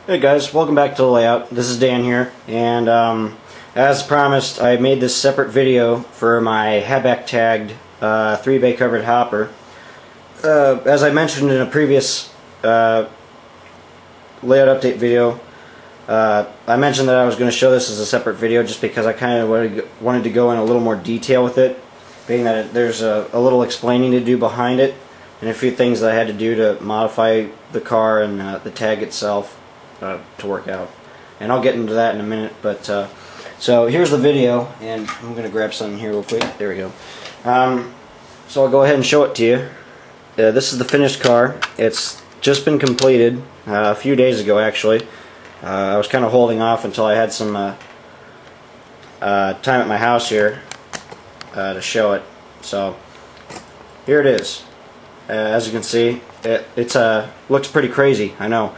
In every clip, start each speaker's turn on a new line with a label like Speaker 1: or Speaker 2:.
Speaker 1: Hey guys, welcome back to the layout. This is Dan here, and as promised, I made this separate video for my HBAK tagged 3-bay covered hopper. As I mentioned in a previous layout update video, I mentioned that I was going to show this as a separate video just because I kind of wanted to go in a little more detail with it, being that there's a little explaining to do behind it, and a few things that I had to do to modify the car and the tag itself to work out. And I'll get into that in a minute, but so here's the video, and I'm going to grab something here real quick. There we go. So I'll go ahead and show it to you. This is the finished car. It's just been completed a few days ago, actually. I was kind of holding off until I had some time at my house here to show it. So here it is. As you can see, it looks pretty crazy, I know.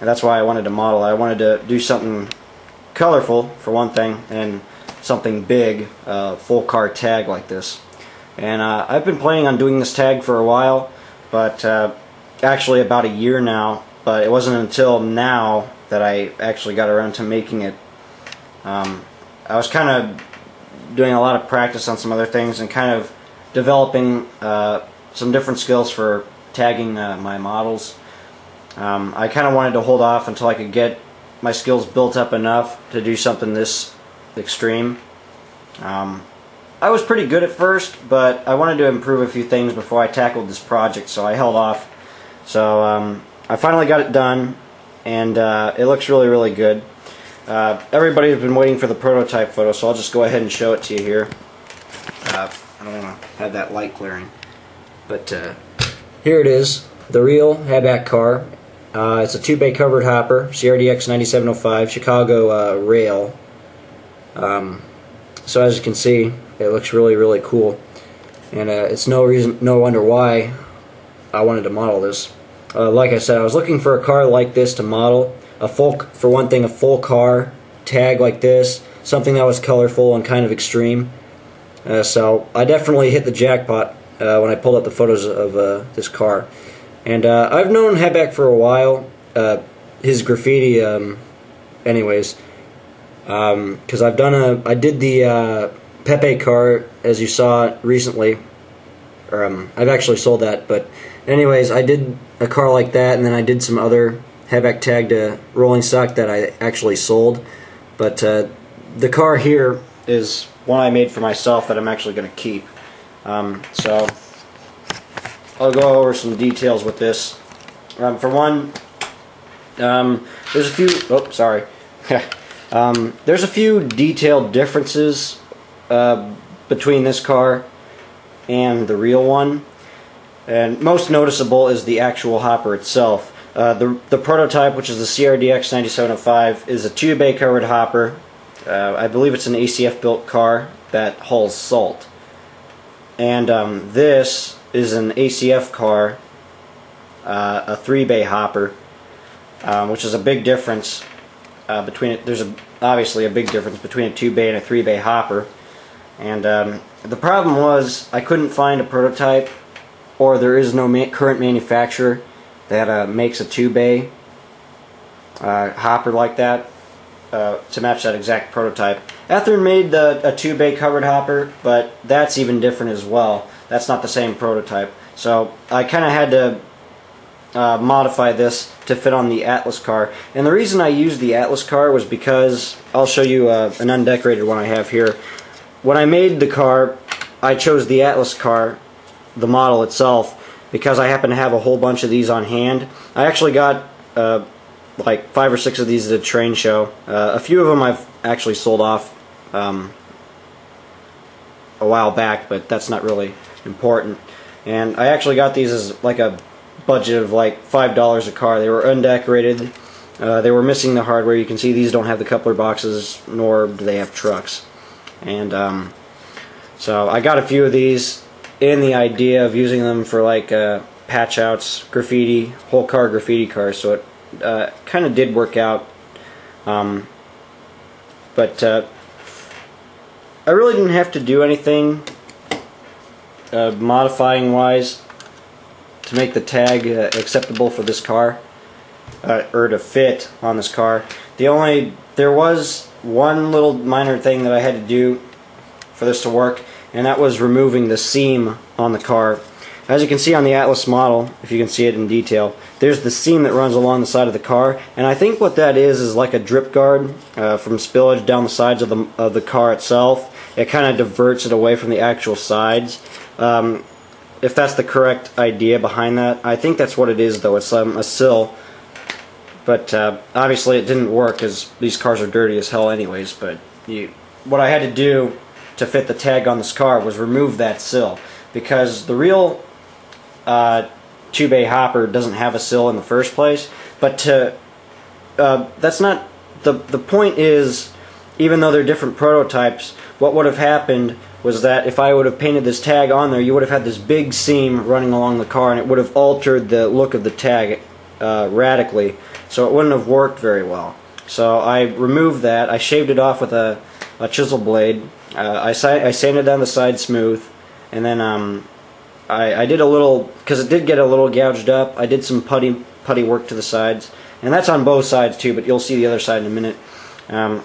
Speaker 1: That's why I wanted to model it. I wanted to do something colorful, for one thing, and something big, full car tag like this. And I've been planning on doing this tag for a while, but actually about a year now, but it wasn't until now that I actually got around to making it. I was kind of doing a lot of practice on some other things and kind of developing some different skills for tagging my models. I kind of wanted to hold off until I could get my skills built up enough to do something this extreme. I was pretty good at first, but I wanted to improve a few things before I tackled this project, so I held off. So I finally got it done, and it looks really, really good. Everybody's been waiting for the prototype photo, so I'll just go ahead and show it to you here. I don't want to have that light glaring, but here it is, the real HBAK car. It's a 2-bay covered hopper, CRDX 9705, Chicago rail. So as you can see, it looks really, really cool, and it's no wonder why I wanted to model this. Like I said, I was looking for a car like this to model. For one thing, a full car tag like this, something that was colorful and kind of extreme. So I definitely hit the jackpot when I pulled up the photos of this car. And I've known HBAK for a while, his graffiti, anyways, because I did the Pepe car, as you saw recently, or I've actually sold that, but anyways, I did a car like that, and then I did some other HBAK tagged rolling stock that I actually sold, but the car here is one I made for myself that I'm actually going to keep. So I'll go over some details with this. For one, there's a few. Oh, sorry. There's a few detailed differences between this car and the real one, and most noticeable is the actual hopper itself. The prototype, which is the CRDX 9705, is a 2-bay covered hopper. I believe it's an ACF built car that hauls salt, and this is an ACF car, a 3-bay hopper, which is a big difference between it. There's obviously a big difference between a 2-bay and a 3-bay hopper, and the problem was I couldn't find a prototype, or there is no current manufacturer that makes a 2-bay hopper like that to match that exact prototype. Athearn made a 2-bay covered hopper, but that's even different as well. That's not the same prototype. So I kind of had to modify this to fit on the Atlas car. And the reason I used the Atlas car was because, I'll show you an undecorated one I have here. When I made the car, I chose the Atlas car, the model itself, because I happen to have a whole bunch of these on hand. I actually got like 5 or 6 of these at a train show. A few of them I've actually sold off a while back, but that's not really important. And I actually got these as like a budget of like $5 a car. They were undecorated. They were missing the hardware. You can see these don't have the coupler boxes, nor do they have trucks. And so I got a few of these in the idea of using them for like patch outs, graffiti, whole car graffiti cars. So it kind of did work out. But I really didn't have to do anything modifying wise to make the tag acceptable for this car. or to fit on this car. There was one little minor thing that I had to do for this to work, and that was removing the seam on the car. As you can see on the Atlas model, if you can see it in detail, there's the seam that runs along the side of the car, and I think what that is like a drip guard from spillage down the sides of the car itself. It kind of diverts it away from the actual sides. If that's the correct idea behind that, I think that's what it is, though. It's a sill, but obviously it didn't work because these cars are dirty as hell anyways. But what I had to do to fit the tag on this car was remove that sill, because the real HBAK Hopper doesn't have a sill in the first place. But that's not the point. Is even though they're different prototypes, what would have happened was that if I would have painted this tag on there, you would have had this big seam running along the car, and it would have altered the look of the tag radically, so it wouldn't have worked very well. So I removed that. I shaved it off with a chisel blade. I sanded down the side smooth, and then I did a little, because it did get a little gouged up, I did some putty work to the sides, and that's on both sides too, but you'll see the other side in a minute.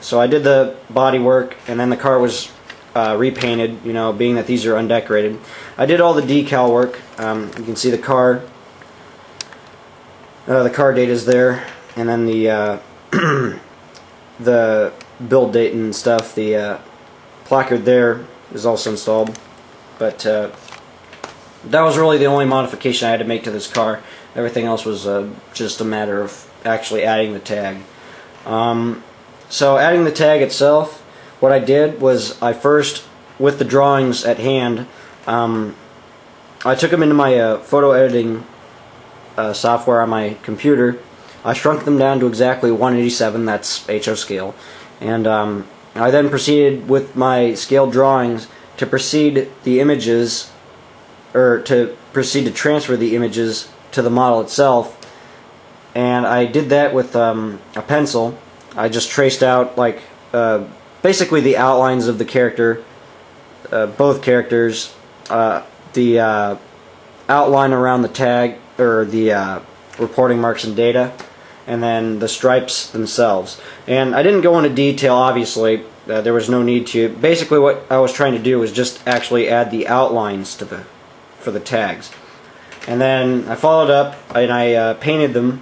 Speaker 1: So I did the body work, and then the car was repainted, you know, being that these are undecorated. I did all the decal work. You can see the car date is there, and then the the build date and stuff. The placard there is also installed, but that was really the only modification I had to make to this car. Everything else was just a matter of actually adding the tag. So adding the tag itself, what I did was I first, with the drawings at hand, I took them into my photo editing software on my computer. I shrunk them down to exactly 1/87, that's HO scale, and I then proceeded with my scale drawings to proceed the images, or to proceed to transfer the images to the model itself. And I did that with a pencil. I just traced out like basically the outlines of the character, both characters, the outline around the tag, or the reporting marks and data, and then the stripes themselves. And I didn't go into detail, obviously. There was no need to. Basically what I was trying to do was just actually add the outlines to for the tags. And then I followed up and I painted them.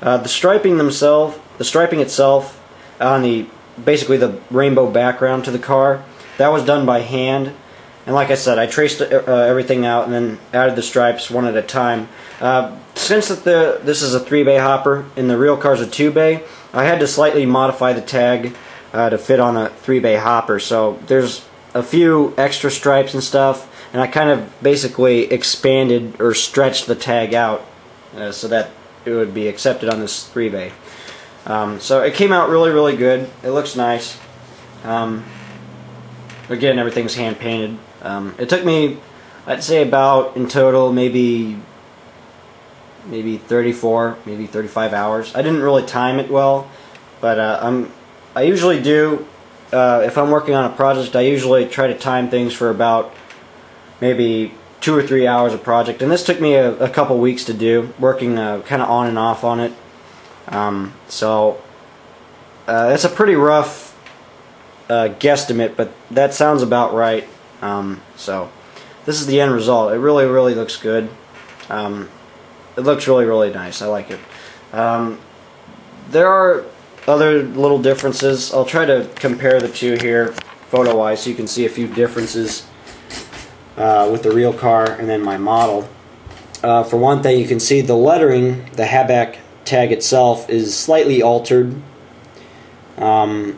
Speaker 1: The striping itself on basically the rainbow background to the car, that was done by hand. And like I said, I traced everything out and then added the stripes one at a time. Since this is a 3-bay hopper and the real car's a 2-bay, I had to slightly modify the tag to fit on a 3-bay hopper. So there's a few extra stripes and stuff, and I kind of basically expanded or stretched the tag out so that it would be accepted on this 3-bay. So it came out really, really good. It looks nice. Again, everything's hand painted. It took me, I'd say, about in total maybe 34, maybe 35 hours. I didn't really time it well, but I usually do. If I'm working on a project, I usually try to time things for about maybe 2 or 3 hours a project, and this took me a couple weeks to do, working kind of on and off on it. So it's a pretty rough guesstimate, but that sounds about right. So this is the end result. It really, really looks good. It looks really, really nice. I like it. There are other little differences. I'll try to compare the two here photo-wise so you can see a few differences with the real car and then my model. For one thing, you can see the lettering, the HBAK tag itself, is slightly altered. Again,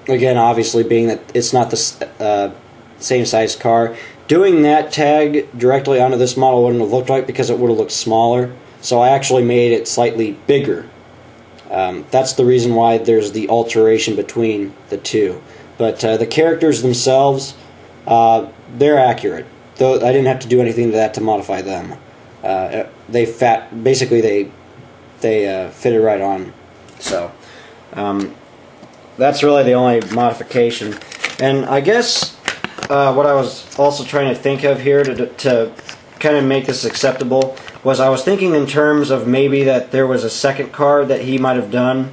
Speaker 1: obviously being that it's not the same size car. Doing that tag directly onto this model wouldn't have looked right because it would have looked smaller. So I actually made it slightly bigger. That's the reason why there's the alteration between the two. But the characters themselves, they're accurate. Though I didn't have to do anything to that to modify them. Basically they fit it right on. So that's really the only modification. And I guess what I was also trying to think of here to kind of make this acceptable, was I was thinking in terms of maybe that there was a second car that he might have done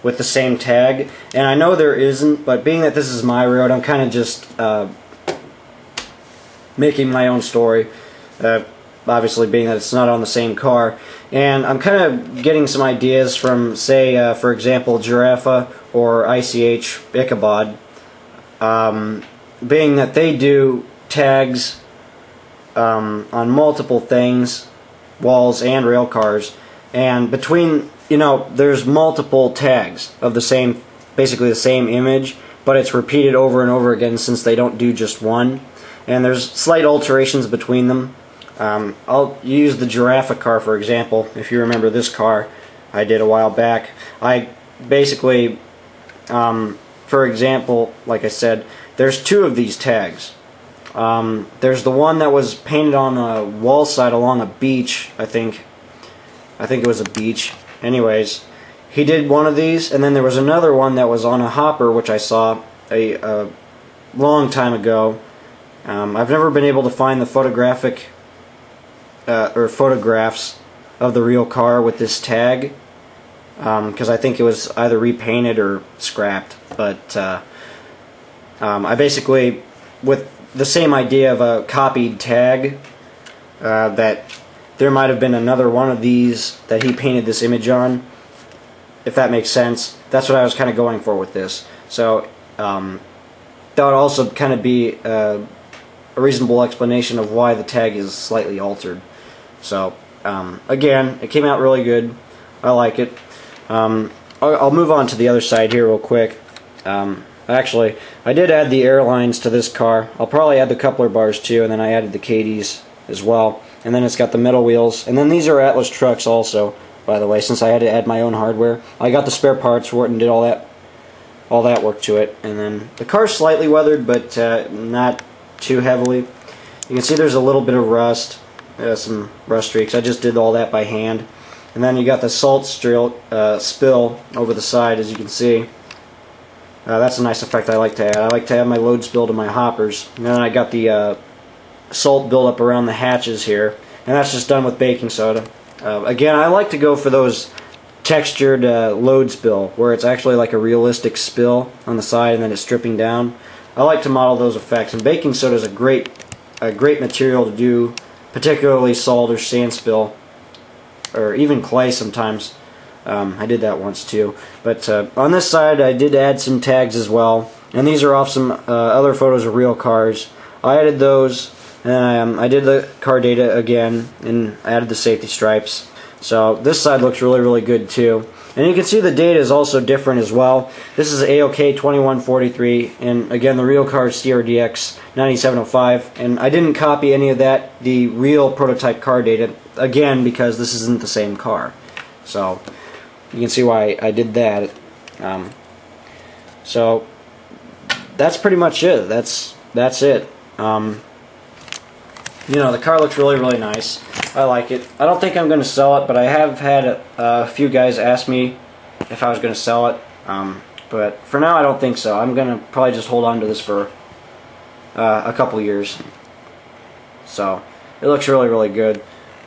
Speaker 1: with the same tag, and I know there isn't, but being that this is my road, I'm kind of just making my own story, obviously being that it's not on the same car, and I'm kind of getting some ideas from, say, for example, Giraffa or ICH Ichabod, being that they do tags on multiple things, walls and rail cars, and between, you know, there's multiple tags of the same, basically the same image, but it's repeated over and over again since they don't do just one, and there's slight alterations between them. I'll use the Giraffa car for example. If you remember this car I did a while back, I basically, for example, like I said, there's two of these tags. There's the one that was painted on a wall side along a beach, I think it was a beach. Anyways, he did one of these, and then there was another one that was on a hopper, which I saw a long time ago. I've never been able to find the photographic or photographs of the real car with this tag, because I think it was either repainted or scrapped. But I basically, with the same idea of a copied tag, that there might have been another one of these that he painted this image on, if that makes sense. That's what I was kind of going for with this. So that would also kind of be a reasonable explanation of why the tag is slightly altered. So again, it came out really good. I like it. I'll move on to the other side here real quick. Actually, I did add the airlines to this car. I'll probably add the coupler bars too, and then I added the KDs as well. And then it's got the metal wheels. And then these are Atlas trucks also, by the way, since I had to add my own hardware. I got the spare parts for it and did all that work to it. And then the car's slightly weathered, but not too heavily. You can see there's a little bit of rust, some rust streaks. I just did all that by hand. And then you got the salt spill over the side, as you can see. That's a nice effect I like to add. I like to add my load spill to my hoppers. And then I got the salt buildup around the hatches here, and that's just done with baking soda. Again, I like to go for those textured load spill, where it's actually like a realistic spill on the side and then it's dripping down. I like to model those effects, and baking soda is a great material to do, particularly salt or sand spill, or even clay sometimes. I did that once too. But on this side I did add some tags as well, and these are off some other photos of real cars. I added those, and I did the car data again and added the safety stripes. So this side looks really, really good too. And you can see the data is also different as well. This is AOK 2143, and again the real car is CRDX 9705, and I didn't copy any of that, the real prototype car data, again because this isn't the same car. So you can see why I did that. So that's pretty much it. That's it. You know, the car looks really, really nice. I like it. I don't think I'm going to sell it, but I have had a few guys ask me if I was going to sell it. But for now, I don't think so. I'm going to probably just hold on to this for a couple years. So it looks really, really good.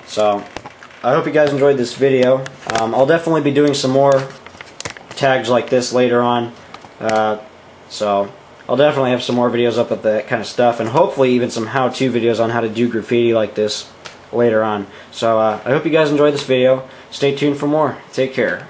Speaker 1: So I hope you guys enjoyed this video. I'll definitely be doing some more tags like this later on. So I'll definitely have some more videos up with that kind of stuff, and hopefully even some how-to videos on how to do graffiti like this later on. So I hope you guys enjoyed this video. Stay tuned for more. Take care.